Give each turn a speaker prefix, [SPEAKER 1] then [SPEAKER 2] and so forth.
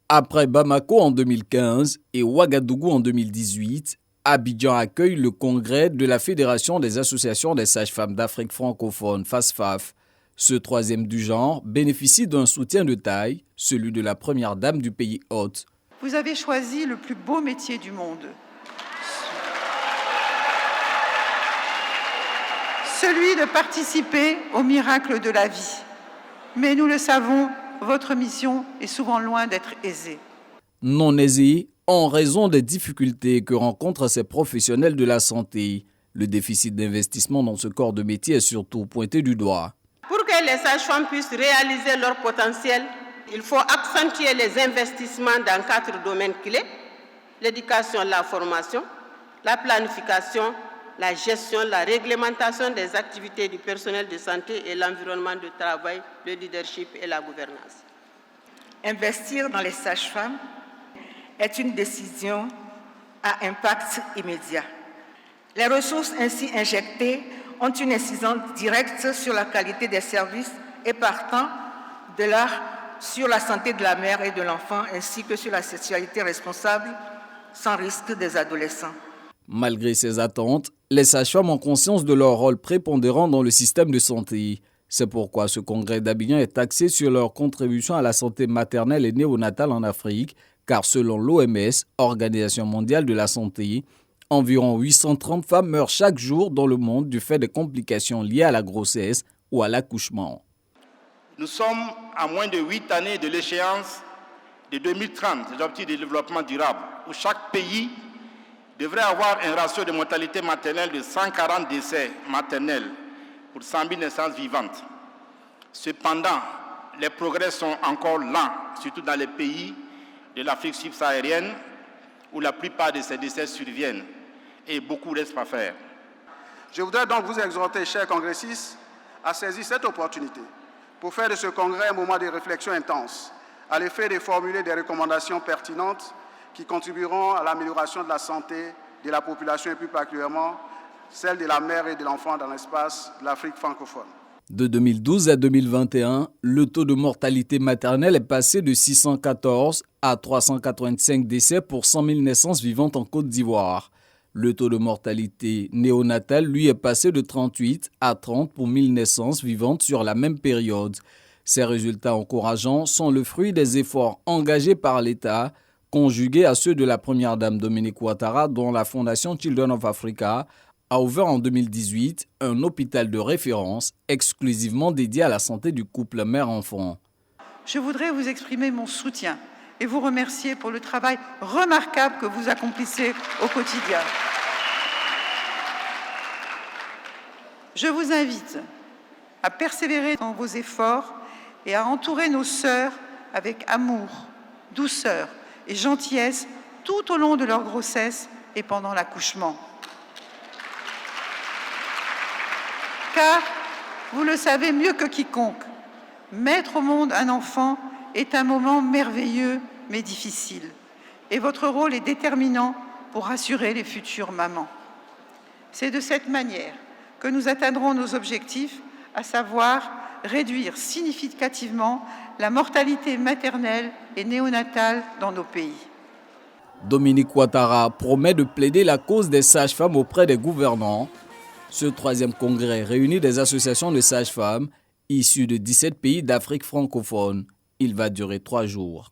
[SPEAKER 1] Après Bamako en 2015 et Ouagadougou en 2018, Abidjan accueille le congrès de la Fédération des associations des sages-femmes d'Afrique francophone, FASFAF. Ce troisième du genre bénéficie d'un soutien de taille, celui de la première dame du pays hôte.
[SPEAKER 2] Vous avez choisi le plus beau métier du monde. Celui de participer au miracle de la vie. Mais nous le savons, votre mission est souvent loin d'être aisée.
[SPEAKER 1] Non aisée en raison des difficultés que rencontrent ces professionnels de la santé. Le déficit d'investissement dans ce corps de métier est surtout pointé du doigt.
[SPEAKER 3] Pour que les sages-femmes puissent réaliser leur potentiel, il faut accentuer les investissements dans 4 domaines clés: l'éducation, la formation, la planification, la gestion, la réglementation des activités du personnel de santé et l'environnement de travail, le leadership et la gouvernance.
[SPEAKER 4] Investir dans les sages-femmes est une décision à impact immédiat. Les ressources ainsi injectées ont une incidence directe sur la qualité des services et partant de là sur la santé de la mère et de l'enfant ainsi que sur la sexualité responsable sans risque des adolescents.
[SPEAKER 1] Malgré ces attentes, les sages-femmes ont conscience de leur rôle prépondérant dans le système de santé. C'est pourquoi ce congrès d'Abidjan est axé sur leur contribution à la santé maternelle et néonatale en Afrique, car selon l'OMS, Organisation mondiale de la santé, environ 830 femmes meurent chaque jour dans le monde du fait des complications liées à la grossesse ou à l'accouchement.
[SPEAKER 5] Nous sommes à moins de 8 années de l'échéance de 2030, des objectifs de développement durable, où chaque pays devrait avoir un ratio de mortalité maternelle de 140 décès maternels pour 100 000 naissances vivantes. Cependant, les progrès sont encore lents, surtout dans les pays de l'Afrique subsaharienne, où la plupart de ces décès surviennent et beaucoup reste à faire.
[SPEAKER 6] Je voudrais donc vous exhorter, chers congressistes, à saisir cette opportunité pour faire de ce congrès un moment de réflexion intense, à l'effet de formuler des recommandations pertinentes qui contribueront à l'amélioration de la santé de la population et plus particulièrement celle de la mère et de l'enfant dans l'espace de l'Afrique francophone.
[SPEAKER 1] De 2012 à 2021, le taux de mortalité maternelle est passé de 614 à 385 décès pour 100 000 naissances vivantes en Côte d'Ivoire. Le taux de mortalité néonatale, lui, est passé de 38 à 30 pour 1000 naissances vivantes sur la même période. Ces résultats encourageants sont le fruit des efforts engagés par l'État, conjugués à ceux de la première dame Dominique Ouattara, dont la fondation Children of Africa a ouvert en 2018 un hôpital de référence exclusivement dédié à la santé du couple mère-enfant.
[SPEAKER 2] Je voudrais vous exprimer mon soutien et vous remercier pour le travail remarquable que vous accomplissez au quotidien. Je vous invite à persévérer dans vos efforts et à entourer nos sœurs avec amour, douceur et gentillesse tout au long de leur grossesse et pendant l'accouchement. Car, vous le savez mieux que quiconque, mettre au monde un enfant est un moment merveilleux mais difficile. Et votre rôle est déterminant pour rassurer les futures mamans. C'est de cette manière que nous atteindrons nos objectifs, à savoir réduire significativement la mortalité maternelle et néonatale dans nos pays.
[SPEAKER 1] Dominique Ouattara promet de plaider la cause des sages-femmes auprès des gouvernants. Ce troisième congrès réunit des associations de sages-femmes issues de 17 pays d'Afrique francophone. Il va durer 3 jours.